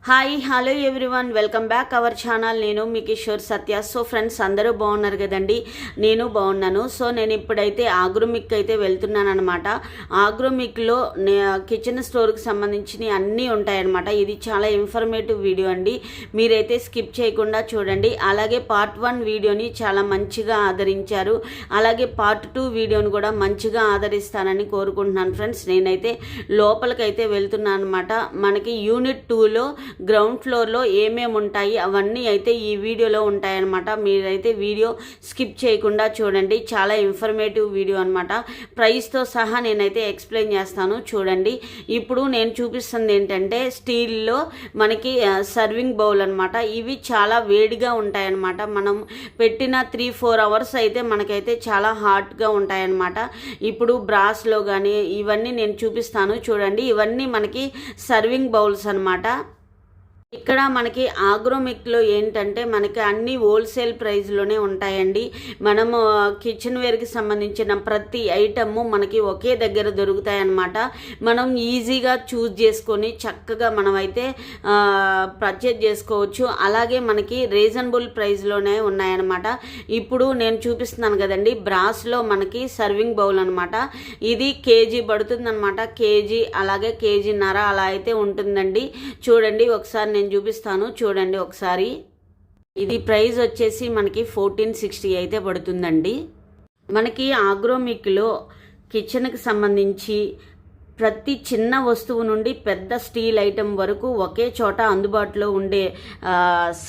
Hi hello everyone, welcome back our channel. నేను మీ కిషోర్ సత్య. So friends, అందరూ బాగున్నారు కదండి, నేను బాగున్నాను. సో నేను ఇప్పుడైతే ఆగ్రోమిక్ అయితే వెళ్తున్నాను అనమాట. ఆగ్రోమిక్లో కిచెన్ స్టోర్కి సంబంధించినవి అన్నీ ఉంటాయన్నమాట. ఇది చాలా ఇన్ఫర్మేటివ్ వీడియో అండి, మీరైతే స్కిప్ చేయకుండా చూడండి. అలాగే పార్ట్ 1 వీడియోని చాలా మంచిగా ఆదరించారు, అలాగే పార్ట్ 2 వీడియోని కూడా మంచిగా ఆదరిస్తానని కోరుకుంటున్నాను ఫ్రెండ్స్. నేనైతే లోపలికైతే వెళ్తున్నాను అనమాట. మనకి యూనిట్ 2లో గ్రౌండ్ ఫ్లోర్లో ఏమేమి ఉంటాయి అవన్నీ అయితే ఈ వీడియోలో ఉంటాయన్నమాట. మీరైతే వీడియో స్కిప్ చేయకుండా చూడండి, చాలా ఇన్ఫర్మేటివ్ వీడియో అనమాట. ప్రైస్తో సహా నేనైతే ఎక్స్ప్లెయిన్ చేస్తాను, చూడండి. ఇప్పుడు నేను చూపిస్తుంది ఏంటంటే స్టీల్లో మనకి సర్వింగ్ బౌల్ అనమాట. ఇవి చాలా వేడిగా ఉంటాయన్నమాట. మనం పెట్టిన 3-4 అవర్స్ అయితే మనకైతే చాలా హాట్గా ఉంటాయన్నమాట. ఇప్పుడు బ్రాస్లో కానీ ఇవన్నీ నేను చూపిస్తాను, చూడండి. ఇవన్నీ మనకి సర్వింగ్ బౌల్స్ అనమాట. ఇక్కడ మనకి ఆగ్రోమిక్లో ఏంటంటే మనకి అన్ని హోల్సేల్ ప్రైస్లోనే ఉంటాయండి. మనము కిచెన్ వేర్కి సంబంధించిన ప్రతి ఐటము మనకి ఒకే దగ్గర దొరుకుతాయన్నమాట. మనం ఈజీగా చూస్ చేసుకొని చక్కగా మనమైతే పర్చేజ్ చేసుకోవచ్చు. అలాగే మనకి రీజనబుల్ ప్రైస్లోనే ఉన్నాయన్నమాట. ఇప్పుడు నేను చూపిస్తున్నాను కదండి, బ్రాస్లో మనకి సర్వింగ్ బౌల్ అనమాట. ఇది కేజీ పడుతుందన్నమాట. కేజీ అలాగే కేజీన్నర అలా అయితే ఉంటుందండి. చూడండి, ఒకసారి నేను చూపిస్తాను, చూడండి ఒకసారి. ఇది ప్రైస్ వచ్చేసి మనకి 1460 అయితే పడుతుందండి. మనకి ఆగ్రోమిక్లో కిచెన్కి సంబంధించి ప్రతి చిన్న వస్తువు నుండి పెద్ద స్టీల్ ఐటెం వరకు ఒకే చోట అందుబాటులో ఉండే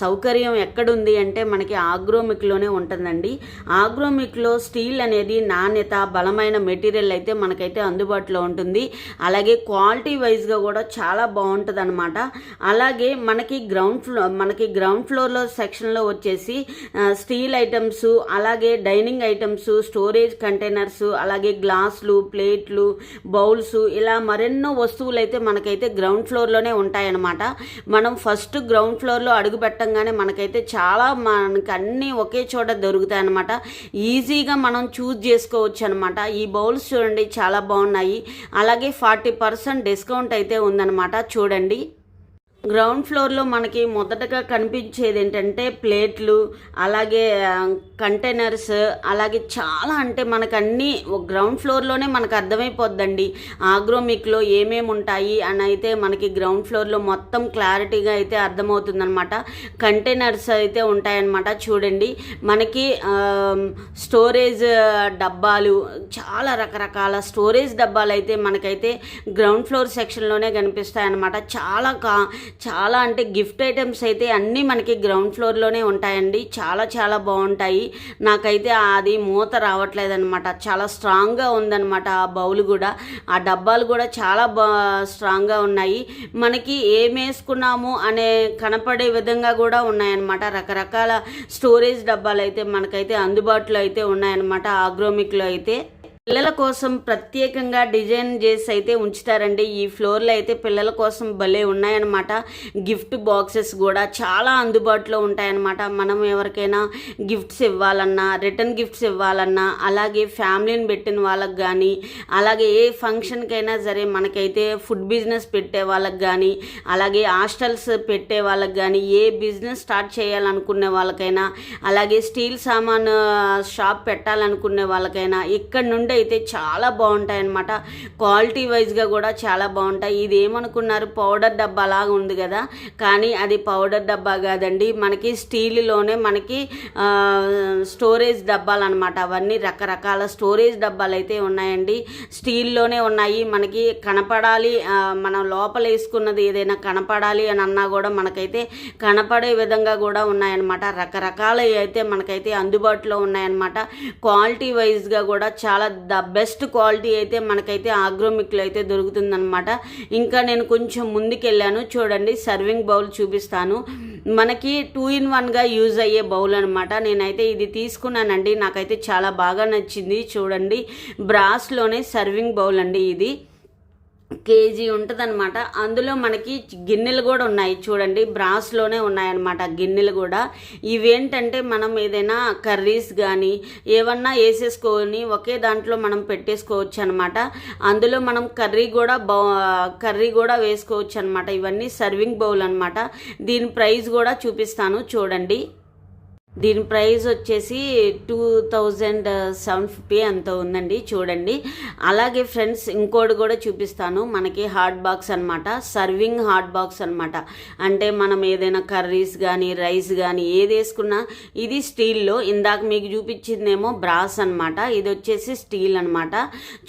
సౌకర్యం ఎక్కడుంది అంటే మనకి ఆగ్రోమిక్లోనే ఉంటుందండి. ఆగ్రోమిక్లో స్టీల్ అనేది నాణ్యత, బలమైన మెటీరియల్ అయితే మనకైతే అందుబాటులో ఉంటుంది. అలాగే క్వాలిటీ వైజ్గా కూడా చాలా బాగుంటుంది అనమాట. అలాగే మనకి గ్రౌండ్ ఫ్లోర్లో సెక్షన్లో వచ్చేసి స్టీల్ ఐటమ్స్, అలాగే డైనింగ్ ఐటమ్స్, స్టోరేజ్ కంటైనర్స్, అలాగే గ్లాసులు, ప్లేట్లు, బౌల్స్, ఇలా మరెన్నో వస్తువులు అయితే మనకైతే గ్రౌండ్ ఫ్లోర్లోనే ఉంటాయన్నమాట. మనం ఫస్ట్ గ్రౌండ్ ఫ్లోర్లో అడుగు పెట్టంగానే మనకైతే మనకి అన్నీ ఒకే చోట దొరుకుతాయి అన్నమాట. ఈజీగా మనం చూస్ చేసుకోవచ్చు అనమాట. ఈ బౌల్స్ చూడండి, చాలా బాగున్నాయి. అలాగే 40% డిస్కౌంట్ అయితే ఉందన్నమాట, చూడండి. గ్రౌండ్ ఫ్లోర్లో మనకి మొదటగా కనిపించేది ఏంటంటే ప్లేట్లు, అలాగే కంటైనర్స్, అలాగే చాలా అంటే మనకు అన్నీ గ్రౌండ్ ఫ్లోర్లోనే మనకు అర్థమైపోద్దండి ఆగ్రోమిక్లో ఏమేమి ఉంటాయి అని. అయితే మనకి గ్రౌండ్ ఫ్లోర్లో మొత్తం క్లారిటీగా అయితే అర్థమవుతుందన్నమాట. కంటైనర్స్ అయితే ఉంటాయన్నమాట, చూడండి. మనకి స్టోరేజ్ డబ్బాలు, చాలా రకరకాల స్టోరేజ్ డబ్బాలు అయితే మనకైతే గ్రౌండ్ ఫ్లోర్ సెక్షన్లోనే కనిపిస్తాయన్నమాట. చాలా అంటే గిఫ్ట్ ఐటమ్స్ అయితే అన్నీ మనకి గ్రౌండ్ ఫ్లోర్లోనే ఉంటాయండి. చాలా బాగుంటాయి. నాకైతే అది మూత రావట్లేదు అనమాట. చాలా స్ట్రాంగ్గా ఉందన్నమాట ఆ బౌల్ కూడా. ఆ డబ్బాలు కూడా చాలా స్ట్రాంగ్గా ఉన్నాయి. మనకి ఏం వేసుకున్నాము అనే కనపడే విధంగా కూడా ఉన్నాయన్నమాట. రకరకాల స్టోరేజ్ డబ్బాలు అయితే మనకైతే అందుబాటులో అయితే ఉన్నాయన్నమాట ఆగ్రోమిక్లో అయితే. పిల్లల కోసం ప్రత్యేకంగా డిజైన్ చేసి అయితే ఉంచుతారండి ఈ ఫ్లోర్లో అయితే. పిల్లల కోసం భలే ఉన్నాయన్నమాట. గిఫ్ట్ బాక్సెస్ కూడా చాలా అందుబాటులో ఉంటాయన్నమాట. మనం ఎవరికైనా గిఫ్ట్స్ ఇవ్వాలన్నా, రిటర్న్ గిఫ్ట్స్ ఇవ్వాలన్నా, అలాగే ఫ్యామిలీని పెట్టిన వాళ్ళకి కానీ, అలాగే ఏ ఫంక్షన్కైనా సరే మనకైతే ఫుడ్ బిజినెస్ పెట్టే వాళ్ళకి కానీ, అలాగే హాస్టల్స్ పెట్టే వాళ్ళకి కానీ, ఏ బిజినెస్ స్టార్ట్ చేయాలనుకునే వాళ్ళకైనా, అలాగే స్టీల్ సామాన్ షాప్ పెట్టాలనుకునే వాళ్ళకైనా ఇక్కడ నుండి అయితే చాలా బాగుంటాయి అన్నమాట. క్వాలిటీ వైజ్గా కూడా చాలా బాగుంటాయి. ఇది ఏమనుకున్నారు, పౌడర్ డబ్బా లాగా ఉంది కదా, కానీ అది పౌడర్ డబ్బా కాదండి. మనకి స్టీల్లోనే మనకి స్టోరేజ్ డబ్బాలు అనమాట. అవన్నీ రకరకాల స్టోరేజ్ డబ్బాలు అయితే ఉన్నాయండి, స్టీల్లోనే ఉన్నాయి. మనకి కనపడాలి, మనం లోపల వేసుకున్నది ఏదైనా కనపడాలి అని అన్నా కూడా మనకైతే కనపడే విధంగా కూడా ఉన్నాయన్నమాట. రకరకాల అయితే మనకైతే అందుబాటులో ఉన్నాయన్నమాట. క్వాలిటీ వైజ్గా కూడా చాలా ద బెస్ట్ క్వాలిటీ అయితే మనకైతే ఆగ్రోమిక్లో అయితే దొరుకుతుందన్నమాట. ఇంకా నేను కొంచెం ముందుకెళ్ళాను, చూడండి. సర్వింగ్ బౌల్ చూపిస్తాను. మనకి 2-in-1గా యూజ్ అయ్యే బౌల్ అనమాట. నేనైతే ఇది తీసుకున్నానండి, నాకైతే చాలా బాగా నచ్చింది. చూడండి, బ్రాస్లోనే సర్వింగ్ బౌల్ అండి ఇది. కేజీ ఉంటుందన్నమాట. అందులో మనకి గిన్నెలు కూడా ఉన్నాయి చూడండి, బ్రాస్లోనే ఉన్నాయన్నమాట గిన్నెలు కూడా. ఇవేంటంటే మనం ఏదైనా కర్రీస్ కానీ ఏమన్నా వేసేసుకొని ఒకే దాంట్లో మనం పెట్టేసుకోవచ్చు అనమాట. అందులో మనం కర్రీ కూడా వేసుకోవచ్చు అనమాట. ఇవన్నీ సర్వింగ్ బౌల్ అనమాట. దీని ప్రైస్ కూడా చూపిస్తాను చూడండి. దీని ప్రైస్ వచ్చేసి 2750 అంత ఉందండి చూడండి. అలాగే ఫ్రెండ్స్ ఇంకోటి కూడా చూపిస్తాను. మనకి హాట్ బాక్స్ అనమాట, సర్వింగ్ హాట్ బాక్స్ అనమాట. అంటే మనం ఏదైనా కర్రీస్ కానీ రైస్ కానీ ఏది వేసుకున్నా, ఇది స్టీల్లో, ఇందాక మీకు చూపించిందేమో బ్రాస్ అనమాట, ఇది వచ్చేసి స్టీల్ అనమాట.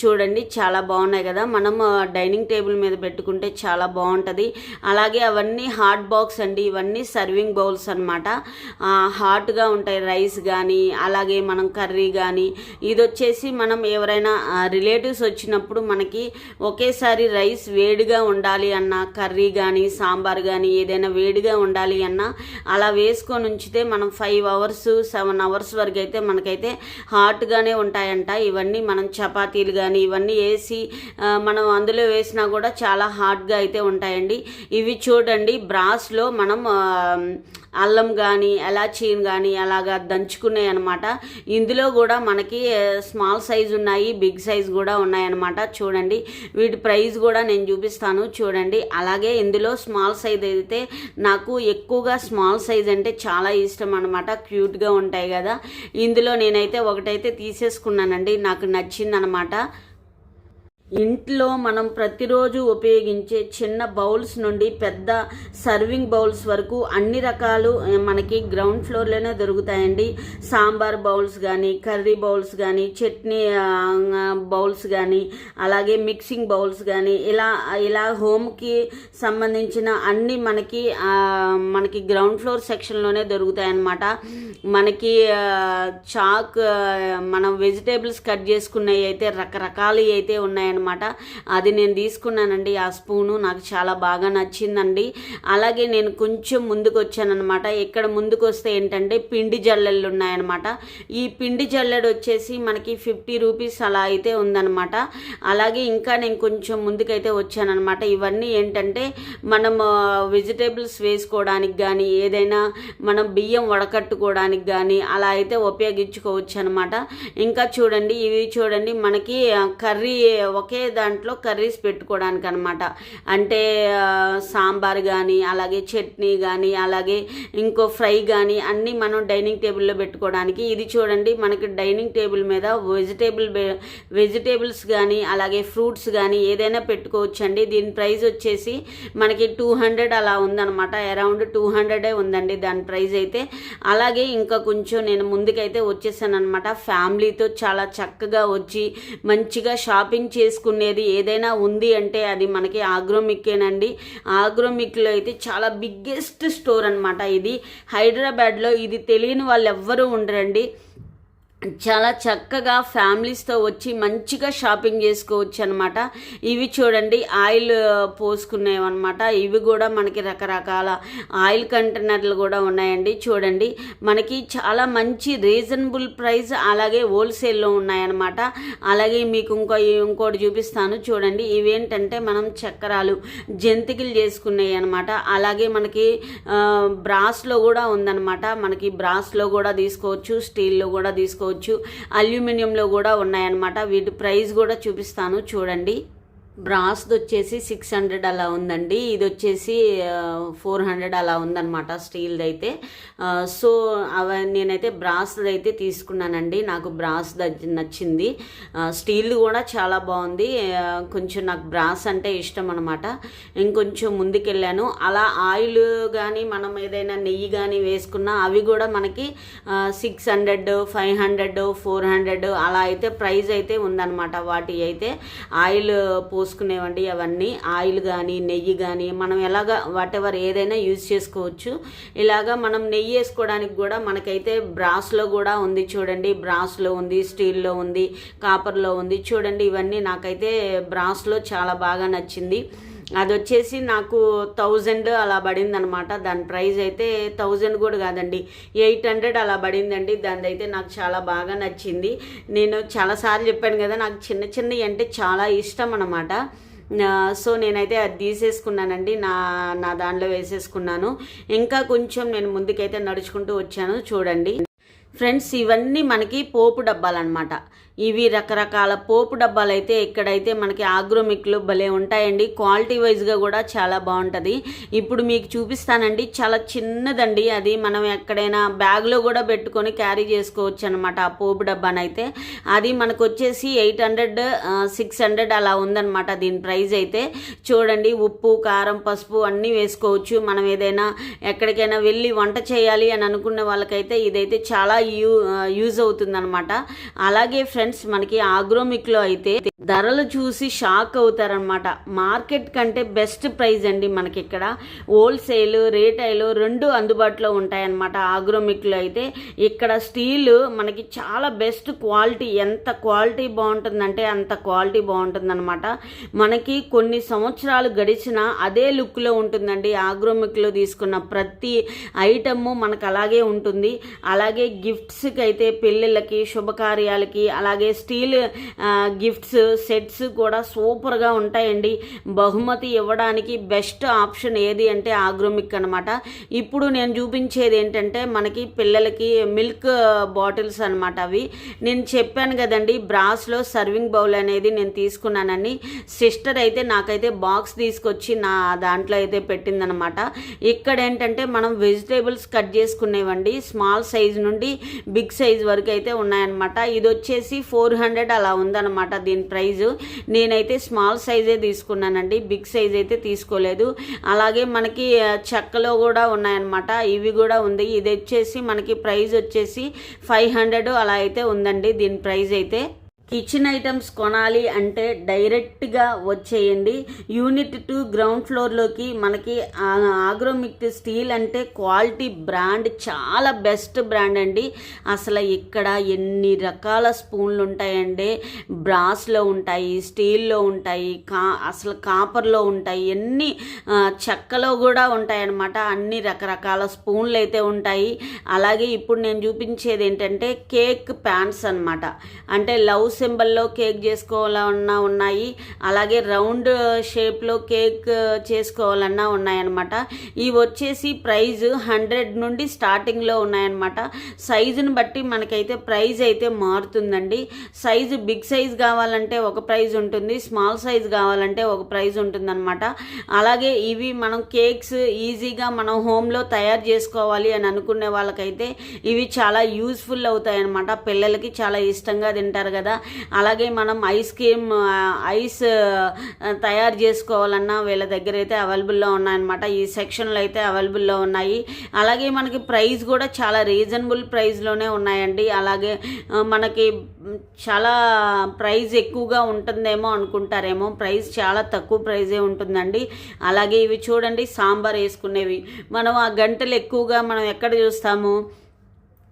చూడండి చాలా బాగున్నాయి కదా, మనం డైనింగ్ టేబుల్ మీద పెట్టుకుంటే చాలా బాగుంటుంది. అలాగే అవన్నీ హాట్ బాక్స్ అండి, ఇవన్నీ సర్వింగ్ బౌల్స్ అనమాట. హాట్ ఉంటాయి రైస్ కానీ అలాగే మనం కర్రీ కానీ. ఇది వచ్చేసి మనం ఎవరైనా రిలేటివ్స్ వచ్చినప్పుడు మనకి ఒకేసారి రైస్ వేడిగా ఉండాలి అన్నా, కర్రీ కానీ సాంబార్ కానీ ఏదైనా వేడిగా ఉండాలి అన్నా అలా వేసుకొని ఉంచితే మనం 5 అవర్స్ 7 అవర్స్ వరకు అయితే మనకైతే హాట్గానే ఉంటాయంట. ఇవన్నీ మనం చపాతీలు కానీ ఇవన్నీ వేసి మనం అందులో వేసినా కూడా చాలా హాట్గా అయితే ఉంటాయండి. ఇవి చూడండి బ్రాస్లో మనం అల్లం కానీ ఎలాచీని కానీ అలాగా దంచుకున్నాయి అనమాట. ఇందులో కూడా మనకి స్మాల్ సైజ్ ఉన్నాయి, బిగ్ సైజ్ కూడా ఉన్నాయన్నమాట. చూడండి వీటి ప్రైస్ కూడా నేను చూపిస్తాను చూడండి. అలాగే ఇందులో స్మాల్ సైజ్ అయితే నాకు ఎక్కువగా స్మాల్ సైజ్ అంటే చాలా ఇష్టం అనమాట, క్యూట్గా ఉంటాయి కదా. ఇందులో నేనైతే ఒకటైతే తీసేసుకున్నానండి, నాకు నచ్చిందనమాట. ఇంట్లో మనం ప్రతిరోజు ఉపయోగించే చిన్న బౌల్స్ నుండి పెద్ద సర్వింగ్ బౌల్స్ వరకు అన్ని రకాలు మనకి గ్రౌండ్ ఫ్లోర్లోనే దొరుకుతాయండి. సాంబార్ బౌల్స్ కానీ కర్రీ బౌల్స్ కానీ చట్నీ బౌల్స్ కానీ అలాగే మిక్సింగ్ బౌల్స్ కానీ ఇలా హోమ్కి సంబంధించిన అన్ని మనకి గ్రౌండ్ ఫ్లోర్ సెక్షన్లోనే దొరుకుతాయన్నమాట. మనకి చాక్ మనం వెజిటేబుల్స్ కట్ చేసుకున్నవి అయితే రకరకాలు అయితే ఉన్నాయన్నమాట. అది నేను తీసుకున్నానండి. ఆ స్పూను నాకు చాలా బాగా నచ్చిందండి. అలాగే నేను కొంచెం ముందుకు వచ్చానమాట. ఇక్కడ ముందుకు వస్తే ఏంటంటే పిండి జల్లెళ్ళు ఉన్నాయన్నమాట. ఈ పిండి జల్లెడు వచ్చేసి మనకి 50 రూపీస్ అలా అయితే ఉందన్నమాట. అలాగే ఇంకా నేను కొంచెం ముందుకైతే వచ్చానమాట. ఇవన్నీ ఏంటంటే మనం వెజిటేబుల్స్ వేసుకోవడానికి కానీ ఏదైనా మనం బియ్యం వడకట్టుకోవడానికి కానీ అలా అయితే ఉపయోగించుకోవచ్చు అనమాట. ఇంకా చూడండి ఇవి చూడండి మనకి కర్రీ ఒకే దాంట్లో కర్రీస్ పెట్టుకోవడానికి అనమాట. అంటే సాంబార్ కానీ అలాగే చట్నీ కానీ అలాగే ఇంకో ఫ్రై కానీ అన్నీ మనం డైనింగ్ టేబుల్లో పెట్టుకోవడానికి. ఇది చూడండి మనకి డైనింగ్ టేబుల్ మీద వెజిటేబుల్స్ కానీ అలాగే ఫ్రూట్స్ కానీ ఏదైనా పెట్టుకోవచ్చండి. దీని ప్రైస్ వచ్చేసి మనకి 200 అలా ఉందన్నమాట. అరౌండ్ 200 ఉందండి దాని ప్రైస్ అయితే. అలాగే ఇంకా కొంచెం నేను ముందుకైతే వచ్చేసాను అనమాట. ఫ్యామిలీతో చాలా చక్కగా వచ్చి మంచిగా షాపింగ్ చేసుకునేది ఏదైనా ఉంది అంటే అది మనకి ఆగ్రోమిక్కేనండి. ఆగ్రోమిక్లో అయితే చాలా బిగ్గెస్ట్ స్టోర్ అనమాట. ఇది హైదరాబాద్లో. ఇది తెలియని వాళ్ళు ఎవ్వరూ ఉండరండి. చాలా చక్కగా ఫ్యామిలీస్తో వచ్చి మంచిగా షాపింగ్ చేసుకోవచ్చు అనమాట. ఇవి చూడండి ఆయిల్ పోసుకునేవన్నమాట. ఇవి కూడా మనకి రకరకాల ఆయిల్ కంటైనర్లు కూడా ఉన్నాయండి. చూడండి మనకి చాలా మంచి రీజనబుల్ ప్రైస్ అలాగే హోల్సేల్లో ఉన్నాయన్నమాట. అలాగే మీకు ఇంకోటి చూపిస్తాను చూడండి. ఇవేంటంటే మనం చక్రాలు జంతికలు చేసుకునేవి అనమాట. అలాగే మనకి బ్రాస్లో కూడా ఉందన్నమాట. మనకి బ్రాస్లో కూడా తీసుకోవచ్చు, స్టీల్లో కూడా తీసుకోవచ్చు, అల్యూమినియంలో కూడా ఉన్నాయన్నమాట. వీటి ప్రైస్ కూడా చూపిస్తాను చూడండి. బ్రాస్ది వచ్చేసి 600 అలా ఉందండి. ఇది వచ్చేసి 400 అలా ఉందన్నమాట స్టీల్ది అయితే. సో నేనైతే బ్రాస్ది అయితే తీసుకున్నానండి. నాకు బ్రాస్ నచ్చింది. స్టీల్ది కూడా చాలా బాగుంది. కొంచెం నాకు బ్రాస్ అంటే ఇష్టం అనమాట. ఇంకొంచెం ముందుకెళ్ళాను. అలా ఆయిల్ కానీ మనం ఏదైనా నెయ్యి కానీ వేసుకున్నా అవి కూడా మనకి 600 500 400 అలా అయితే ప్రైస్ అయితే ఉందన్నమాట. వాటి అయితే ఆయిల్ పోసుకునేవండి. అవన్నీ ఆయిల్ కానీ నెయ్యి కానీ మనం ఎలాగా వాటెవర్ ఏదైనా యూజ్ చేసుకోవచ్చు. ఇలాగా మనం నెయ్యి వేసుకోవడానికి కూడా మనకైతే బ్రాస్లో కూడా ఉంది చూడండి. బ్రాస్లో ఉంది, స్టీల్లో ఉంది, కాపర్లో ఉంది. చూడండి ఇవన్నీ నాకైతే బ్రాస్లో చాలా బాగా నచ్చింది. అది వచ్చేసి నాకు 1000 అలా పడింది అనమాట. దాని ప్రైస్ అయితే 1000 కూడా కాదండి, 800 అలా పడిందండి. దాని అయితే నాకు చాలా బాగా నచ్చింది. నేను చాలాసార్లు చెప్పాను కదా నాకు చిన్న చిన్నవి అంటే చాలా ఇష్టం అనమాట. సో నేనైతే అది తీసేసుకున్నానండి, నా దాంట్లో వేసేసుకున్నాను. ఇంకా కొంచెం నేను ముందుకైతే నడుచుకుంటూ వచ్చాను. చూడండి ఫ్రెండ్స్, ఇవన్నీ మనకి పోపు డబ్బాలన్నమాట. ఇవి రకరకాల పోపు డబ్బాలు అయితే ఇక్కడైతే మనకి ఆగ్రోమిక్లు భలే ఉంటాయండి. క్వాలిటీ వైజ్గా కూడా చాలా బాగుంటుంది. ఇప్పుడు మీకు చూపిస్తానండి. చాలా చిన్నదండి అది. మనం ఎక్కడైనా బ్యాగ్లో కూడా పెట్టుకొని క్యారీ చేసుకోవచ్చు అనమాట ఆ పోపు డబ్బానైతే. అది మనకు వచ్చేసి 800 600 అలా ఉందన్నమాట దీని ప్రైస్ అయితే. చూడండి, ఉప్పు కారం పసుపు అన్నీ వేసుకోవచ్చు. మనం ఏదైనా ఎక్కడికైనా వెళ్ళి వంట చేయాలి అని అనుకున్న వాళ్ళకైతే ఇదైతే చాలా యూజ్ అవుతుంది అనమాట. అలాగే ఫ్రెండ్స్, మనకి ఆగ్రోమిక్లో అయితే ధరలు చూసి షాక్ అవుతారనమాట. మార్కెట్ కంటే బెస్ట్ ప్రైస్ అండి మనకి ఇక్కడ. హోల్సేల్ రీటైల్ రెండు అందుబాటులో ఉంటాయన్నమాట ఆగ్రోమిక్లో అయితే. ఇక్కడ స్టీల్ మనకి చాలా బెస్ట్ క్వాలిటీ, ఎంత క్వాలిటీ బాగుంటుందంటే అంత క్వాలిటీ బాగుంటుందన్నమాట. మనకి కొన్ని సంవత్సరాలు గడిచినా అదే లుక్లో ఉంటుందండి. ఆగ్రోమిక్లో తీసుకున్న ప్రతి ఐటమ్ మనకు అలాగే ఉంటుంది. అలాగే గిఫ్ట్స్కి అయితే పెళ్ళిళ్ళకి శుభకార్యాలకి అలాగే స్టీల్ గిఫ్ట్స్ సెట్స్ కూడా సూపర్గా ఉంటాయండి. బహుమతి ఇవ్వడానికి బెస్ట్ ఆప్షన్ ఏది అంటే ఆగ్రోమిక్ అనమాట. ఇప్పుడు నేను చూపించేది ఏంటంటే మనకి పిల్లలకి మిల్క్ బాటిల్స్ అనమాట. అవి నేను చెప్పాను కదండి, బ్రాస్లో సర్వింగ్ బౌల్ అనేది నేను తీసుకున్నానని. సిస్టర్ అయితే నాకైతే బాక్స్ తీసుకొచ్చి నా దాంట్లో అయితే పెట్టిందనమాట. ఇక్కడ ఏంటంటే మనం వెజిటేబుల్స్ కట్ చేసుకునేవండి. స్మాల్ సైజ్ నుండి బిగ్ సైజ్ వరకు అయితే ఉన్నాయన్నమాట. ఇది వచ్చేసి 400 అలా ఉందన్నమాట దీని ప్రైజ్. నేనైతే స్మాల్ సైజే తీసుకున్నానండి, బిగ్ సైజ్ అయితే తీసుకోలేదు. అలాగే మనకి చెక్కలో కూడా ఉన్నాయన్నమాట. ఇవి కూడా ఉంది. ఇది వచ్చేసి మనకి ప్రైస్ వచ్చేసి 500 అలా అయితే ఉందండి దీని ప్రైస్ అయితే. కిచెన్ ఐటమ్స్ కొనాలి అంటే డైరెక్ట్గా వచ్చేయండి. యూనిట్ 2 గ్రౌండ్ ఫ్లోర్లోకి. మనకి ఆగ్రోమిక్ స్టీల్ అంటే క్వాలిటీ బ్రాండ్, చాలా బెస్ట్ బ్రాండ్ అండి. అసలు ఇక్కడ ఎన్ని రకాల స్పూన్లు ఉంటాయండి. బ్రాస్లో ఉంటాయి, స్టీల్లో ఉంటాయి, అసలు కాపర్లో ఉంటాయి, ఎన్ని చెక్కలో కూడా ఉంటాయి అన్నమాట. అన్ని రకరకాల స్పూన్లు అయితే ఉంటాయి. అలాగే ఇప్పుడు నేను చూపించేది ఏంటంటే కేక్ ప్యాన్స్ అనమాట. అంటే లవ్ సింబల్లో కేక్ చేసుకోవాలన్నా ఉన్నాయి, అలాగే రౌండ్ షేప్లో కేక్ చేసుకోవాలన్నా ఉన్నాయన్నమాట. ఇవి వచ్చేసి ప్రైజ్ 100 నుండి స్టార్టింగ్లో ఉన్నాయన్నమాట. సైజుని బట్టి మనకైతే ప్రైజ్ అయితే మారుతుందండి. సైజు బిగ్ సైజ్ కావాలంటే ఒక ప్రైజ్ ఉంటుంది, స్మాల్ సైజ్ కావాలంటే ఒక ప్రైజ్ ఉంటుందన్నమాట. అలాగే ఇవి మనం కేక్స్ ఈజీగా మనం హోమ్లో తయారు చేసుకోవాలి అని అనుకునే వాళ్ళకైతే ఇవి చాలా యూజ్ఫుల్ అవుతాయి అన్నమాట. పిల్లలకి చాలా ఇష్టంగా తింటారు కదా. అలాగే మనం ఐస్ తయారు చేసుకోవాలన్నా వీళ్ళ దగ్గర అయితే అవైలబుల్లో ఉన్నాయన్నమాట. ఈ సెక్షన్లో అయితే అవైలబుల్లో ఉన్నాయి. అలాగే మనకి ప్రైస్ కూడా చాలా రీజనబుల్ ప్రైస్లోనే ఉన్నాయండి. అలాగే మనకి చాలా ప్రైస్ ఎక్కువగా ఉంటుందేమో అనుకుంటారేమో, ప్రైస్ చాలా తక్కువ ప్రైజే ఉంటుందండి. అలాగే ఇవి చూడండి, సాంబార్ వేసుకునేవి. మనం ఆ గంటలు ఎక్కువగా మనం ఎక్కడ చూస్తాము,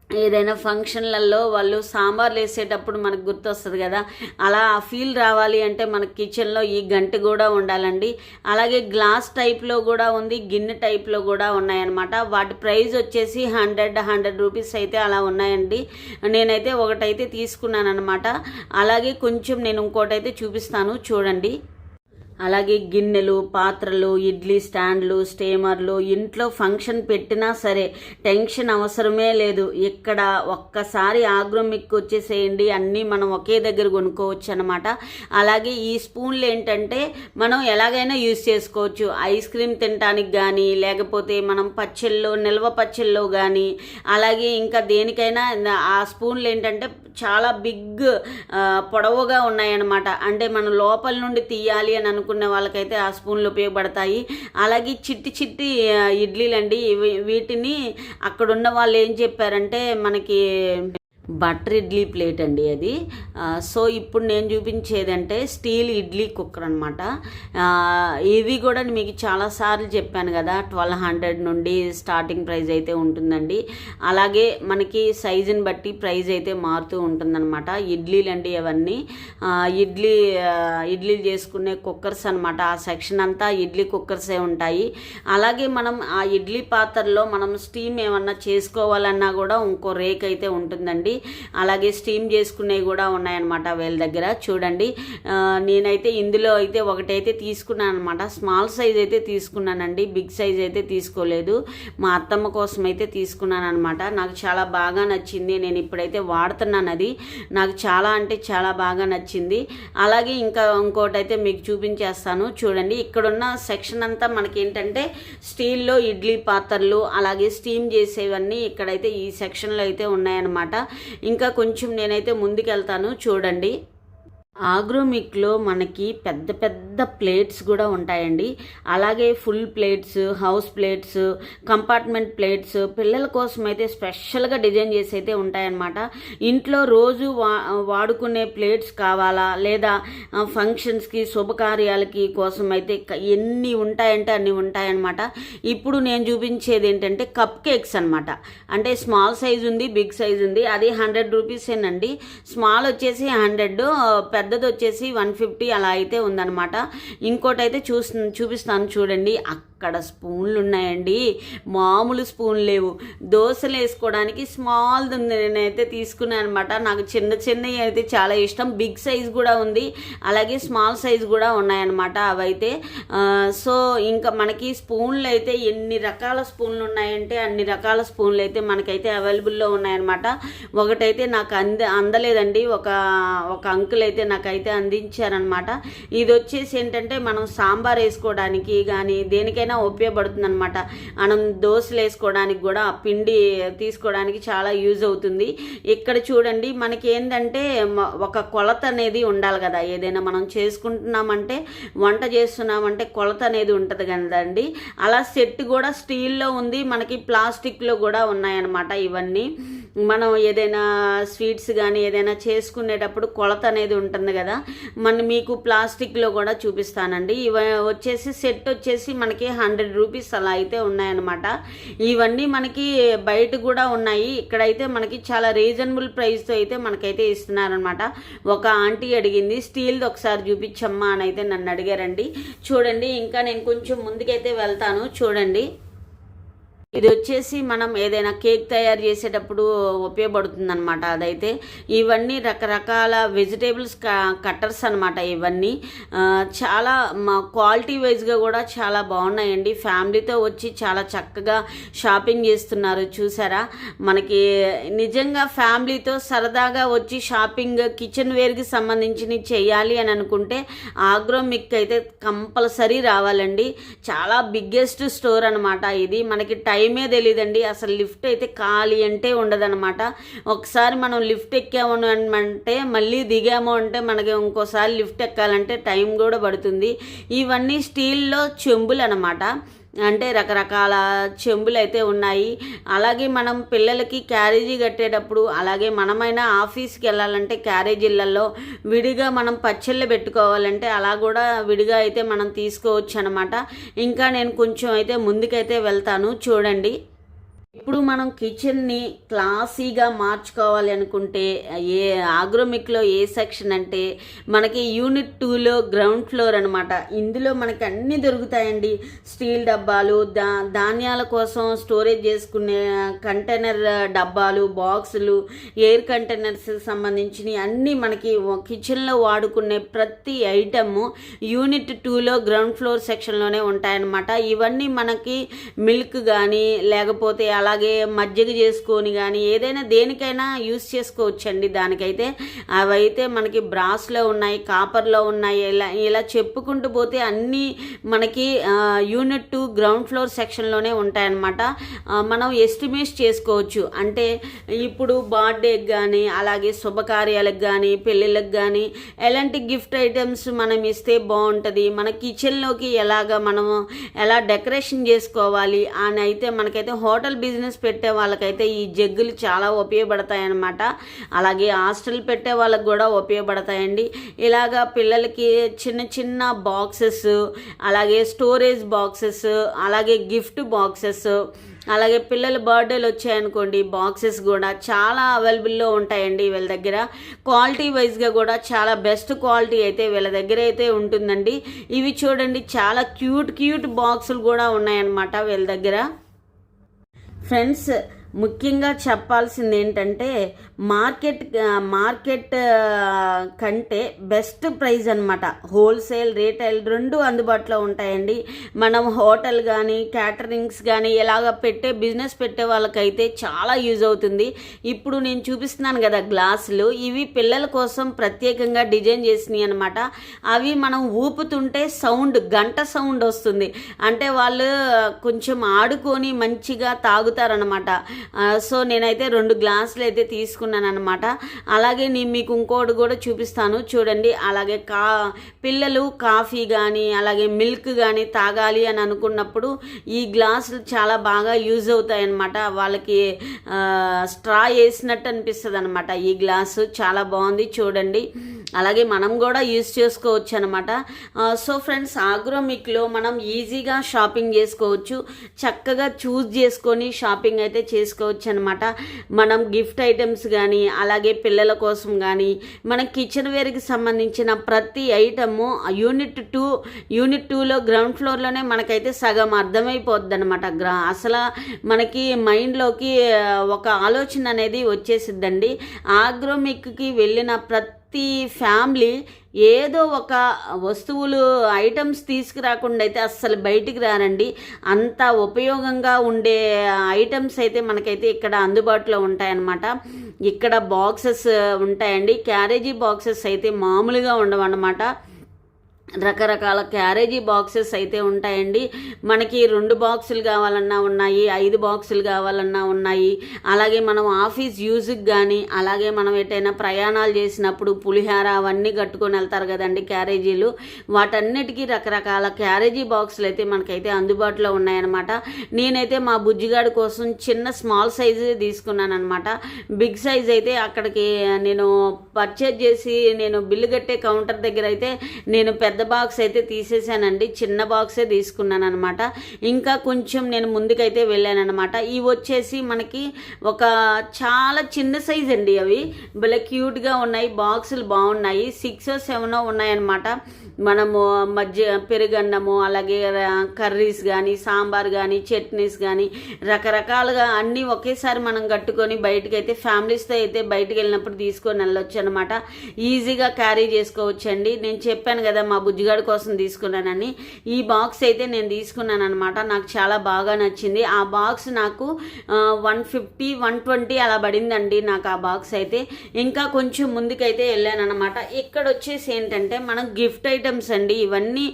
ఏదైనా ఫంక్షన్లలో వాళ్ళు సాంబార్లు వేసేటప్పుడు మనకు గుర్తొస్తుంది కదా. అలా ఆ ఫీల్ రావాలి అంటే మన కిచెన్లో ఈ గంట కూడా ఉండాలండి. అలాగే గ్లాస్ టైప్లో కూడా ఉంది, గిన్నె టైప్లో కూడా ఉన్నాయన్నమాట. వాటి ప్రైస్ వచ్చేసి 100 రూపీస్ అయితే అలా ఉన్నాయండి. నేనైతే ఒకటైతే తీసుకున్నాను అనమాట. అలాగే కొంచెం నేను ఇంకోటైతే చూపిస్తాను చూడండి. అలాగే గిన్నెలు, పాత్రలు, ఇడ్లీ స్టాండ్లు, స్టీమర్లు, ఇంట్లో ఫంక్షన్ పెట్టినా సరే టెన్షన్ అవసరమే లేదు. ఇక్కడ ఒక్కసారి ఆగ్రోమిక్ వచ్చేసేయండి, అన్నీ మనం ఒకే దగ్గర కొనుక్కోవచ్చు అనమాట. అలాగే ఈ స్పూన్లు ఏంటంటే మనం ఎలాగైనా యూజ్ చేసుకోవచ్చు. ఐస్ క్రీమ్ తినడానికి కానీ, లేకపోతే మనం పచ్చళ్ళు, నిల్వ పచ్చళ్ళు కానీ, అలాగే ఇంకా దేనికైనా ఆ స్పూన్లు ఏంటంటే చాలా బిగ్ పొడవుగా ఉన్నాయన్నమాట. అంటే మనం లోపల నుండి తీయాలి అని అనుకునే వాళ్ళకైతే ఆ స్పూన్లు ఉపయోగపడతాయి. అలాగే చిట్టి చిట్టి ఇడ్లీలండి. వీటిని అక్కడున్న వాళ్ళు ఏం చెప్పారంటే మనకి బటర్ ఇడ్లీ ప్లేట్ అండి అది. సో ఇప్పుడు నేను చూపించేదంటే స్టీల్ ఇడ్లీ కుక్కర్ అనమాట. ఇవి కూడా మీకు చాలాసార్లు చెప్పాను కదా, 1200 నుండి స్టార్టింగ్ ప్రైస్ అయితే ఉంటుందండి. అలాగే మనకి సైజుని బట్టి ప్రైస్ అయితే మారుతూ ఉంటుందన్నమాట. ఇడ్లీలు అండి అవన్నీ. ఇడ్లీలు చేసుకునే కుక్కర్స్ అనమాట. ఆ సెక్షన్ అంతా ఇడ్లీ కుక్కర్సే ఉంటాయి. అలాగే మనం ఆ ఇడ్లీ పాత్రలో మనం స్టీమ్ ఏమన్నా చేసుకోవాలన్నా కూడా ఇంకో రేక్ అయితే ఉంటుందండి. అలాగే స్టీమ్ చేసుకునేవి కూడా ఉన్నాయన్నమాట వీళ్ళ దగ్గర. చూడండి, నేనైతే ఇందులో అయితే ఒకటైతే తీసుకున్నాను అనమాట. స్మాల్ సైజ్ అయితే తీసుకున్నానండి, బిగ్ సైజ్ అయితే తీసుకోలేదు. మా అత్తమ్మ కోసం అయితే తీసుకున్నాను అనమాట. నాకు చాలా బాగా నచ్చింది, నేను ఇప్పుడైతే వాడుతున్నాను. అది నాకు చాలా అంటే చాలా బాగా నచ్చింది. అలాగే ఇంకోటి అయితే మీకు చూపించేస్తాను. చూడండి, ఇక్కడున్న సెక్షన్ అంతా మనకి ఏంటంటే స్టీల్లో ఇడ్లీ పాత్రలు, అలాగే స్టీమ్ చేసేవన్నీ ఇక్కడైతే ఈ సెక్షన్లో అయితే ఉన్నాయన్నమాట. ఇంకా కొంచెం నేనైతే ముందుకెళ్తాను. చూడండి, ఆగ్రోమిక్లో మనకి పెద్ద పెద్ద ప్లేట్స్ కూడా ఉంటాయండి. అలాగే full plates, house plates, compartment plates పిల్లల కోసం అయితే స్పెషల్గా డిజైన్ చేసి అయితే ఉంటాయన్నమాట. ఇంట్లో రోజు వాడుకునే ప్లేట్స్ కావాలా, లేదా ఫంక్షన్స్కి శుభకార్యాలకి కోసం అయితే ఎన్ని ఉంటాయంటే అన్ని ఉంటాయన్నమాట. ఇప్పుడు నేను చూపించేది ఏంటంటే కప్ కేక్స్ అనమాట. అంటే స్మాల్ సైజ్ ఉంది, బిగ్ సైజ్ ఉంది. అది 100 రూపీసేనండి. స్మాల్ వచ్చేసి 100, పెద్దది వచ్చేసి 150 అలా అయితే ఉందన్నమాట. ఇంకోటి అయితే చూపిస్తాను. చూడండి, అక్కడ స్పూన్లు ఉన్నాయండి, మామూలు స్పూన్ లేవు. దోశలు వేసుకోవడానికి స్మాల్ది ఉంది, నేనైతే తీసుకున్నాను అనమాట. నాకు చిన్నవి అయితే చాలా ఇష్టం. బిగ్ సైజ్ కూడా ఉంది, అలాగే స్మాల్ సైజ్ కూడా ఉన్నాయన్నమాట అవైతే. సో ఇంకా మనకి స్పూన్లు అయితే ఎన్ని రకాల స్పూన్లు ఉన్నాయంటే అన్ని రకాల స్పూన్లు అయితే మనకైతే అవైలబుల్లో ఉన్నాయన్నమాట. ఒకటైతే నాకు అందలేదండి, ఒక అంకుల్ అయితే నాకైతే అందించారనమాట. ఇది వచ్చేసి ఏంటంటే మనం సాంబార్ వేసుకోవడానికి కానీ దేనికైనా ఉపయోగపడుతుంది అనమాట. మనం దోశలు వేసుకోవడానికి కూడా ఆ పిండి తీసుకోవడానికి చాలా యూజ్ అవుతుంది. ఇక్కడ చూడండి, మనకి ఏంటంటే ఒక కొలత అనేది ఉండాలి కదా. ఏదైనా మనం చేసుకుంటున్నామంటే, వంట చేస్తున్నామంటే కొలత అనేది ఉంటుంది కదండి. అలా సెట్ కూడా స్టీల్లో ఉంది, మనకి ప్లాస్టిక్లో కూడా ఉన్నాయన్నమాట. ఇవన్నీ మనం ఏదైనా స్వీట్స్ కానీ ఏదైనా చేసుకునేటప్పుడు కొలత అనేది ఉంటుంది కదా. మీకు ప్లాస్టిక్లో కూడా చూపిస్తానండి. వచ్చేసి సెట్ వచ్చేసి మనకి 100 రూపీస్ అలా అయితే ఉన్నాయన్నమాట. ఇవన్నీ మనకి బయట కూడా ఉన్నాయి. ఇక్కడైతే మనకి చాలా రీజనబుల్ ప్రైస్తో అయితే మనకైతే ఇస్తున్నారనమాట. ఒక ఆంటీ అడిగింది, స్టీల్ది ఒకసారి చూపించమ్మా అని అయితే నన్ను అడిగారండి. చూడండి, ఇంకా నేను కొంచెం ముందుకైతే వెళ్తాను. చూడండి, ఇది వచ్చేసి మనం ఏదైనా కేక్ తయారు చేసేటప్పుడు ఉపయోగపడుతుంది అనమాట. అదైతే ఇవన్నీ రకరకాల వెజిటేబుల్స్ కట్టర్స్ అనమాట. ఇవన్నీ చాలా క్వాలిటీ వైజ్గా కూడా చాలా బాగున్నాయండి. ఫ్యామిలీతో వచ్చి చాలా చక్కగా షాపింగ్ చేస్తున్నారు. చూసారా, మనకి నిజంగా ఫ్యామిలీతో సరదాగా వచ్చి షాపింగ్ కిచెన్ వేర్కి సంబంధించి చేయాలి అని అనుకుంటే ఆగ్రోమిక్ అయితే కంపల్సరీ రావాలండి. చాలా బిగ్గెస్ట్ స్టోర్ అనమాట. ఇది మనకి టైమే తెలియదండి. అసలు లిఫ్ట్ అయితే ఖాళీ అంటే ఉండదన్నమాట. ఒకసారి మనం లిఫ్ట్ ఎక్కాము అంటే మళ్ళీ దిగాము అంటే మనకి ఇంకోసారి లిఫ్ట్ ఎక్కాలంటే టైం కూడా పడుతుంది. ఇవన్నీ స్టీల్లో చెంబులు అనమాట. అంటే రకరకాల చెంబులు అయితే ఉన్నాయి. అలాగే మనం పిల్లలకి క్యారేజీ కట్టేటప్పుడు, అలాగే మనమైనా ఆఫీస్కి వెళ్ళాలంటే క్యారేజీలలో విడిగా మనం పచ్చళ్ళు పెట్టుకోవాలంటే అలా కూడా విడిగా అయితే మనం తీసుకోవచ్చు అనమాట. ఇంకా నేను కొంచెం అయితే ముందుకైతే వెళ్తాను. చూడండి, ఇప్పుడు మనం కిచెన్ని క్లాసీగా మార్చుకోవాలి అనుకుంటే ఆగ్రోమిక్లో ఏ సెక్షన్ అంటే మనకి యూనిట్ 2లో గ్రౌండ్ ఫ్లోర్ అనమాట. ఇందులో మనకి అన్నీ దొరుకుతాయండి. స్టీల్ డబ్బాలు, ధాన్యాల కోసం స్టోరేజ్ చేసుకునే కంటైనర్ డబ్బాలు, బాక్సులు, ఎయిర్ కంటైనర్స్ సంబంధించినవి అన్నీ మనకి కిచెన్లో వాడుకునే ప్రతి ఐటమ్ యూనిట్ 2లో గ్రౌండ్ ఫ్లోర్ సెక్షన్లోనే ఉంటాయన్నమాట. ఇవన్నీ మనకి మిల్క్ కానీ లేకపోతే అలాగే మజ్జిగ చేసుకొని కానీ ఏదైనా దేనికైనా యూస్ చేసుకోవచ్చండి. దానికైతే అవైతే మనకి బ్రాస్లో ఉన్నాయి, కాపర్లో ఉన్నాయి. ఇలా చెప్పుకుంటూ పోతే అన్నీ మనకి యూనిట్ 2 గ్రౌండ్ ఫ్లోర్ సెక్షన్లోనే ఉంటాయన్నమాట. మనం ఎస్టిమేట్ చేసుకోవచ్చు. అంటే ఇప్పుడు బర్త్డేకి కానీ అలాగే శుభకార్యాలకు కానీ పెళ్ళిళ్ళకి కానీ ఎలాంటి గిఫ్ట్ ఐటమ్స్ మనం ఇస్తే బాగుంటుంది, మన కిచెన్లోకి మనము ఎలా డెకరేషన్ చేసుకోవాలి అని అయితే మనకైతే హోటల్ బిజినెస్ పెట్టే వాళ్ళకైతే ఈ జగ్గులు చాలా ఉపయోగపడతాయి అన్నమాట. అలాగే హాస్టల్ పెట్టే వాళ్ళకి కూడా ఉపయోగపడతాయండి. ఇలాగా పిల్లలకి చిన్న చిన్న బాక్సెస్, అలాగే స్టోరేజ్ బాక్సెస్, అలాగే గిఫ్ట్ బాక్సెస్, అలాగే పిల్లల బర్త్డేలు వచ్చాయనుకోండి బాక్సెస్ కూడా చాలా అవైలబుల్లో ఉంటాయండి వీళ్ళ దగ్గర. క్వాలిటీ వైజ్గా కూడా చాలా బెస్ట్ క్వాలిటీ అయితే వీళ్ళ దగ్గర అయితే ఉంటుందండి. ఇవి చూడండి, చాలా క్యూట్ బాక్సులు కూడా ఉన్నాయన్నమాట వీళ్ళ దగ్గర. ఫ్రెండ్స్, ముఖ్యంగా చెప్పాల్సింది ఏంటంటే మార్కెట్ కంటే బెస్ట్ ప్రైస్ అనమాట. హోల్సేల్ రీటైల్ రెండు అందుబాటులో ఉంటాయండి. మనం హోటల్ కానీ క్యాటరింగ్స్ కానీ ఇలాగ బిజినెస్ పెట్టే వాళ్ళకైతే చాలా యూజ్ అవుతుంది. ఇప్పుడు నేను చూపిస్తున్నాను కదా గ్లాసులు, ఇవి పిల్లల కోసం ప్రత్యేకంగా డిజైన్ చేసినాయి అనమాట. అవి మనం ఊపుతుంటే గంట సౌండ్ వస్తుంది. అంటే వాళ్ళు కొంచెం ఆడుకొని మంచిగా తాగుతారనమాట. సో నేనైతే 2 గ్లాసులు అయితే తీసుకున్నాను అనమాట. అలాగే నేను మీకు ఇంకోటి కూడా చూపిస్తాను చూడండి. అలాగే పిల్లలు కాఫీ కానీ అలాగే మిల్క్ కానీ తాగాలి అని అనుకున్నప్పుడు ఈ గ్లాసులు చాలా బాగా యూజ్ అవుతాయి అన్నమాట. వాళ్ళకి స్ట్రా వేసినట్టు అనిపిస్తుంది అనమాట. ఈ గ్లాసు చాలా బాగుంది చూడండి. అలాగే మనం కూడా యూజ్ చేసుకోవచ్చు అనమాట. సో ఫ్రెండ్స్, ఆగ్రోమిక్లో మనం ఈజీగా షాపింగ్ చేసుకోవచ్చు. చక్కగా చూస్ చేసుకొని షాపింగ్ అయితే చేసుకోవచ్చు అనమాట. మనం గిఫ్ట్ ఐటమ్స్ కానీ అలాగే పిల్లల కోసం కానీ మన కిచెన్ వేర్కి సంబంధించిన ప్రతి ఐటము యూనిట్ 2లో గ్రౌండ్ ఫ్లోర్లోనే మనకైతే సగం అర్థమైపోద్ది అనమాట. అసలు మనకి మైండ్లోకి ఒక ఆలోచన అనేది వచ్చేసిద్దండి. ఆగ్రోమిక్కి వెళ్ళిన ప్రతి ఫ్యామిలీ ఏదో ఒక ఐటమ్స్ తీసుకురాకుండా అయితే అస్సలు బయటికి రారండి. అంత ఉపయోగంగా ఉండే ఐటమ్స్ అయితే మనకైతే ఇక్కడ అందుబాటులో ఉంటాయన్నమాట. ఇక్కడ బాక్సెస్ ఉంటాయండి. క్యారేజీ బాక్సెస్ అయితే మామూలుగా ఉండవన్నమాట. రకరకాల క్యారేజీ బాక్సెస్ అయితే ఉంటాయండి. మనకి 2 బాక్సులు కావాలన్నా ఉన్నాయి, 5 బాక్సులు కావాలన్నా ఉన్నాయి. అలాగే మనం ఆఫీస్ యూజ్కి కానీ అలాగే మనం ఎటైనా ప్రయాణాలు చేసినప్పుడు పులిహార అవన్నీ కట్టుకొని వెళ్తారు కదండి క్యారేజీలు, వాటన్నిటికీ రకరకాల క్యారేజీ బాక్సులు అయితే మనకైతే అందుబాటులో ఉన్నాయన్నమాట. నేనైతే మా బుజ్జిగాడి కోసం చిన్న స్మాల్ సైజు తీసుకున్నాను అనమాట. బిగ్ సైజ్ అయితే అక్కడికి నేను పర్చేజ్ చేసి నేను బిల్లు కట్టే కౌంటర్ దగ్గర అయితే నేను పెద్ద బాక్స్ అయితే తీసేసానండి. చిన్న బాక్సే తీసుకున్నాను అనమాట. ఇంకా కొంచెం నేను ముందుకైతే వెళ్ళాను అనమాట. ఇవి వచ్చేసి మనకి ఒక చాలా చిన్న సైజ్ అండి. అవి భలే క్యూట్గా ఉన్నాయి. బాక్సులు బాగున్నాయి. 6 or 7 ఉన్నాయన్నమాట. మనము పెరుగన్నము అలాగే కర్రీస్ కానీ సాంబార్ కానీ చట్నీస్ కానీ రకరకాలుగా అన్నీ ఒకేసారి మనం కట్టుకొని బయటకు అయితే ఫ్యామిలీస్తో అయితే బయటకు వెళ్ళినప్పుడు తీసుకొని వెళ్ళొచ్చు అనమాట. ఈజీగా క్యారీ చేసుకోవచ్చండి. నేను చెప్పాను కదా మా బుజ్జిగాడి కోసం తీసుకున్నానని. ఈ బాక్స్ అయితే నేను తీసుకున్నాను అనమాట. నాకు చాలా బాగా నచ్చింది. ఆ బాక్స్ నాకు 150-120 అలా పడిందండి నాకు ఆ బాక్స్ అయితే. ఇంకా కొంచెం ముందుకైతే వెళ్ళాను అనమాట. ఇక్కడ వచ్చేసి ఏంటంటే మనం గిఫ్ట్ ఐటమ్స్ అండి. ఇవన్నీ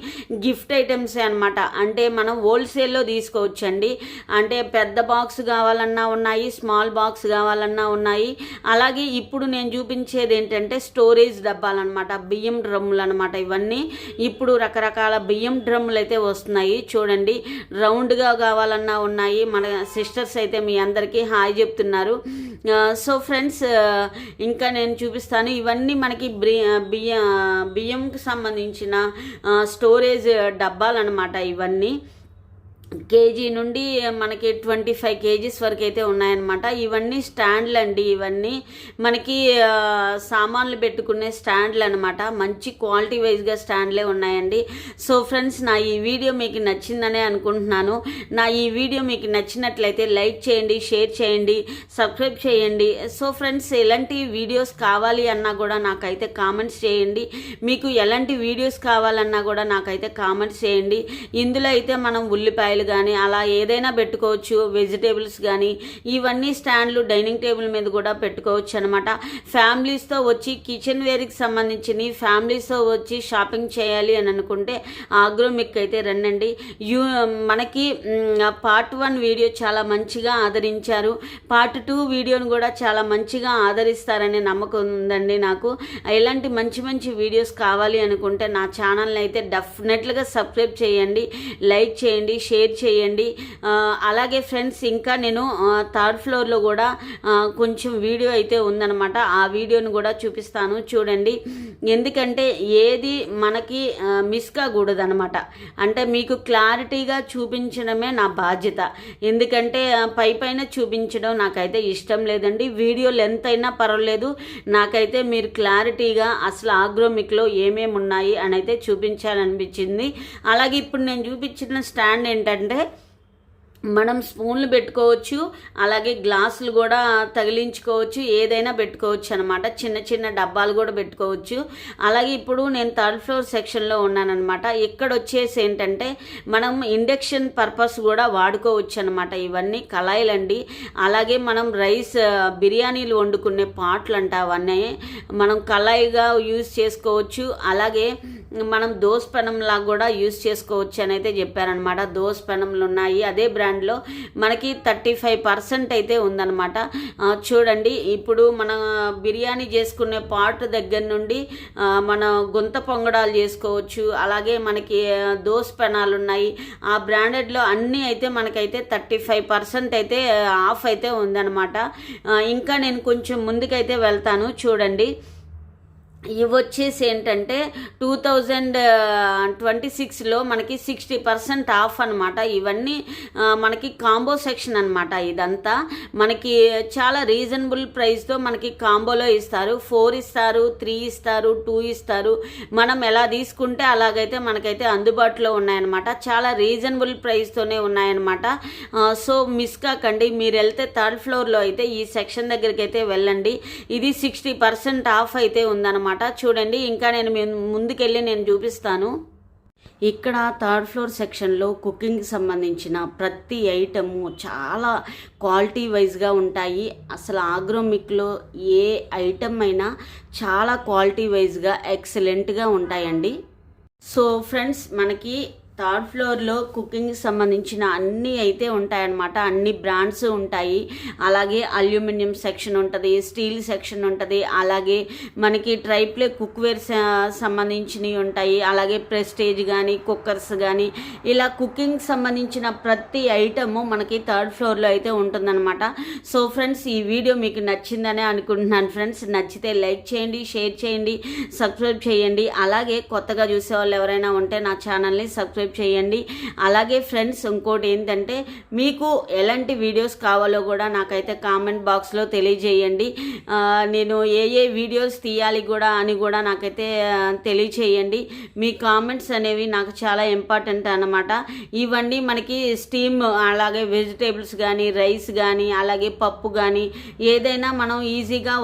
గిఫ్ట్ ఐటమ్సే అనమాట. అంటే మనం హోల్సేల్లో తీసుకోవచ్చండి. అంటే పెద్ద బాక్స్ కావాలన్నా ఉన్నాయి, స్మాల్ బాక్స్ కావాలన్నా ఉన్నాయి. అలాగే ఇప్పుడు నేను చూపించేది ఏంటంటే స్టోరేజ్ డబ్బాలన్నమాట, బియ్యం డ్రమ్ములు అనమాట. ఇవన్నీ ఇప్పుడు రకరకాల బియ్యం డ్రమ్ములు అయితే వస్తున్నాయి చూడండి. రౌండ్గా కావాలన్నా ఉన్నాయి. మన సిస్టర్స్ అయితే మీ అందరికీ హాయ్ చెప్తున్నారు. సో ఫ్రెండ్స్, ఇంకా నేను చూపిస్తాను. ఇవన్నీ మనకి బియ్యంకి సంబంధించిన స్టోరేజ్ డబ్బాలు అనమాట. ఇవన్నీ కేజీ నుండి మనకి 25 kgs వరకు అయితే ఉన్నాయన్నమాట. ఇవన్నీ స్టాండ్లు అండి. ఇవన్నీ మనకి సామాన్లు పెట్టుకునే స్టాండ్లు అనమాట. మంచి క్వాలిటీ వైజ్గా స్టాండ్లే ఉన్నాయండి. సో ఫ్రెండ్స్, నా ఈ వీడియో మీకు నచ్చిందనే అనుకుంటున్నాను. నా ఈ వీడియో మీకు నచ్చినట్లయితే లైక్ చేయండి, షేర్ చేయండి, సబ్స్క్రైబ్ చేయండి. సో ఫ్రెండ్స్, ఎలాంటి వీడియోస్ కావాలి అన్నా కూడా నాకైతే కామెంట్స్ చేయండి. మీకు ఎలాంటి వీడియోస్ కావాలన్నా కూడా నాకైతే కామెంట్స్ చేయండి. ఇందులో అయితే మనం ఉల్లిపాయలు కానీ అలా ఏదైనా పెట్టుకోవచ్చు. వెజిటేబుల్స్ కానీ ఇవన్నీ స్టాండ్లు డైనింగ్ టేబుల్ మీద కూడా పెట్టుకోవచ్చు అనమాట. ఫ్యామిలీస్తో వచ్చి కిచెన్ వేర్కి సంబంధించి ఫ్యామిలీస్తో వచ్చి షాపింగ్ చేయాలి అని అనుకుంటే ఆగ్రోమిక్ అయితే రండి. మనకి పార్ట్ 1 వీడియో చాలా మంచిగా ఆదరించారు. పార్ట్ 2 వీడియోను కూడా చాలా మంచిగా ఆదరిస్తారనే నమ్మకం ఉందండి నాకు. ఇలాంటి మంచి మంచి వీడియోస్ కావాలి అనుకుంటే నా ఛానల్ని అయితే డెఫినెట్గా సబ్స్క్రైబ్ చేయండి, లైక్ చేయండి, షేర్ చేయండి. అలాగే ఫ్రెండ్స్, ఇంకా నేను 3rd ఫ్లోర్లో కూడా కొంచెం వీడియో అయితే ఉందన్నమాట. ఆ వీడియోను కూడా చూపిస్తాను చూడండి. ఎందుకంటే ఏది మనకి మిస్ కాకూడదు అనమాట. అంటే మీకు క్లారిటీగా చూపించడమే నా బాధ్యత. ఎందుకంటే పైన చూపించడం నాకైతే ఇష్టం లేదండి. వీడియో లెంత్ అయినా పర్వాలేదు, నాకైతే మీరు క్లారిటీగా అసలు ఆగ్రోమిక్లో ఏమేమి ఉన్నాయి అని అయితే చూపించాలనిపించింది. అలాగే ఇప్పుడు నేను చూపించిన స్టాండ్ ఏంటంటే మనం స్పూన్లు పెట్టుకోవచ్చు, అలాగే గ్లాసులు కూడా తగిలించుకోవచ్చు, ఏదైనా పెట్టుకోవచ్చు అనమాట. చిన్న చిన్న డబ్బాలు కూడా పెట్టుకోవచ్చు. అలాగే ఇప్పుడు నేను థర్డ్ ఫ్లోర్ సెక్షన్లో ఉన్నానమాట. ఇక్కడ వచ్చేసి ఏంటంటే మనం ఇండక్షన్ పర్పస్ కూడా వాడుకోవచ్చు అనమాట. ఇవన్నీ కళాయిలండి. అలాగే మనం బిర్యానీలు వండుకునే పాట్లు అంట, అవన్నీ మనం కళాయిగా యూజ్ చేసుకోవచ్చు. అలాగే మనం దోస పెనంలాగా కూడా యూజ్ చేసుకోవచ్చు అని అయితే చెప్పారనమాట. దోస పెనంలు ఉన్నాయి, అదే బ్రాండ్లో మనకి 35% అయితే ఉందన్నమాట. చూడండి, ఇప్పుడు మన బిర్యానీ చేసుకునే పాట్ దగ్గర నుండి మన గుంత పొంగడాలు చేసుకోవచ్చు. అలాగే మనకి దోస పెనాలు ఉన్నాయి. ఆ బ్రాండెడ్లో అన్నీ అయితే మనకైతే 35% అయితే ఆఫ్ అయితే ఉందన్నమాట. ఇంకా నేను కొంచెం ముందుకైతే వెళ్తాను. చూడండి, ఇవి వచ్చేసి ఏంటంటే 2026లో మనకి 60% ఆఫ్ అనమాట. ఇవన్నీ మనకి కాంబో సెక్షన్ అనమాట. ఇదంతా మనకి చాలా రీజనబుల్ ప్రైస్తో మనకి కాంబోలో ఇస్తారు. 4 ఇస్తారు, 3 ఇస్తారు, 2 ఇస్తారు. మనం ఎలా తీసుకుంటే అలాగైతే మనకైతే అందుబాటులో ఉన్నాయన్నమాట. చాలా రీజనబుల్ ప్రైస్తోనే ఉన్నాయన్నమాట. సో మిస్ కాకండి. మీరు వెళ్తే థర్డ్ ఫ్లోర్లో అయితే ఈ సెక్షన్ దగ్గరికి అయితే వెళ్ళండి. ఇది 60% ఆఫ్ అయితే ఉందన్నమాట. చూడండి, ఇంకా నేను ముందుకెళ్ళి నేను చూపిస్తాను. ఇక్కడ థర్డ్ ఫ్లోర్ సెక్షన్లో కుకింగ్కి సంబంధించిన ప్రతి ఐటము చాలా క్వాలిటీ వైజ్గా ఉంటాయి. అసలు ఆగ్రోమిక్లో ఏ ఐటమ్ అయినా చాలా క్వాలిటీ వైజ్గా ఎక్సలెంట్గా ఉంటాయండి. సో ఫ్రెండ్స్, మనకి థర్డ్ ఫ్లోర్లో కుకింగ్కి సంబంధించిన అన్నీ అయితే ఉంటాయన్నమాట. అన్ని బ్రాండ్స్ ఉంటాయి. అలాగే అల్యూమినియం సెక్షన్ ఉంటుంది, స్టీల్ సెక్షన్ ఉంటుంది, అలాగే మనకి ట్రైప్లే కుక్వేర్ సంబంధించినవి ఉంటాయి. అలాగే ప్రెస్టేజ్ కానీ కుక్కర్స్ కానీ ఇలా కుకింగ్ సంబంధించిన ప్రతి ఐటము మనకి థర్డ్ ఫ్లోర్లో అయితే ఉంటుందన్నమాట. సో ఫ్రెండ్స్, ఈ వీడియో మీకు నచ్చిందనే అనుకుంటున్నాను. ఫ్రెండ్స్, నచ్చితే లైక్ చేయండి, షేర్ చేయండి, సబ్స్క్రైబ్ చేయండి. అలాగే కొత్తగా చూసే వాళ్ళు ఎవరైనా ఉంటే నా ఛానల్ని సబ్స్క్రైబ్ చేయండి. అలాగే ఫ్రెండ్స్, ఇంకోటి ఏంటంటే మీకు ఎలాంటి వీడియోస్ కావాలో కూడా నాకైతే కామెంట్ బాక్స్లో తెలియజేయండి. నేను ఏ వీడియోస్ తీయాలి కూడా అని కూడా నాకైతే తెలియచేయండి. మీ కామెంట్స్ అనేవి నాకు చాలా ఇంపార్టెంట్ అన్నమాట. ఇవన్నీ మనకి స్టీమ్, అలాగే వెజిటేబుల్స్ కానీ, రైస్ కానీ, అలాగే పప్పు కానీ ఏదైనా మనం ఈజీగా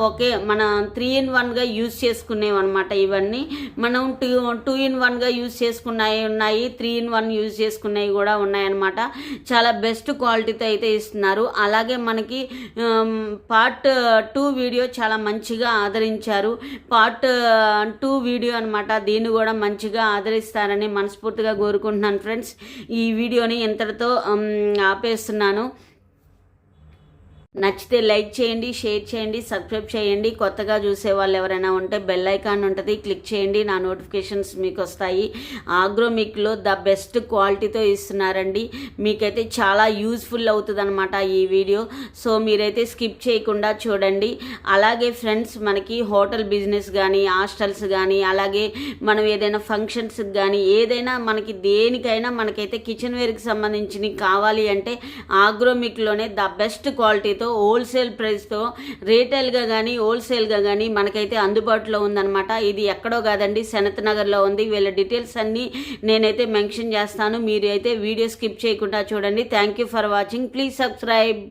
మన 3-in-1గా యూజ్ చేసుకునేవి అనమాట. ఇవన్నీ మనం 2-in-1గా యూజ్ చేసుకున్నాయి ఉన్నాయి, 3-in-1 యూజ్ చేసుకునేవి కూడా ఉన్నాయన్నమాట. చాలా బెస్ట్ క్వాలిటీతో అయితే ఇస్తున్నారు. అలాగే మనకి పార్ట్ 2 వీడియో చాలా మంచిగా ఆదరించారు. పార్ట్ 2 వీడియో అనమాట. దీన్ని కూడా మంచిగా ఆదరిస్తారని మనస్ఫూర్తిగా కోరుకుంటున్నాను. ఫ్రెండ్స్, ఈ వీడియోని ఇంతటితో ఆపేస్తున్నాను. నచ్చితే లైక్ చేయండి, షేర్ చేయండి, సబ్స్క్రైబ్ చేయండి. కొత్తగా చూసే వాళ్ళు ఎవరైనా ఉంటే బెల్ ఐకాన్ ఉంటుంది, క్లిక్ చేయండి. నా నోటిఫికేషన్స్ మీకు వస్తాయి. ఆగ్రోమిక్లో ద బెస్ట్ క్వాలిటీతో ఇస్తున్నారండి. మీకైతే చాలా యూజ్ఫుల్ అవుతుంది అనమాట ఈ వీడియో. సో మీరైతే స్కిప్ చేయకుండా చూడండి. అలాగే ఫ్రెండ్స్, మనకి హోటల్ బిజినెస్ కానీ, హాస్టల్స్ కానీ, అలాగే మనం ఏదైనా ఫంక్షన్స్కి కానీ, ఏదైనా మనకి దేనికైనా మనకైతే కిచెన్ వేర్కి సంబంధించినవి కావాలి అంటే ఆగ్రోమిక్లోనే ద బెస్ట్ క్వాలిటీతో హోల్సేల్ ప్రైస్తో రీటైల్గా కానీ హోల్సేల్గా కానీ మనకైతే అందుబాటులో ఉందన్నమాట. ఇది ఎక్కడో కాదండి, సనత్ నగర్లో ఉంది. వీళ్ళ డీటెయిల్స్ అన్నీ నేనైతే మెన్షన్ చేస్తాను. మీరు అయితే వీడియో స్కిప్ చేయకుండా చూడండి. Thank you for watching. Please subscribe.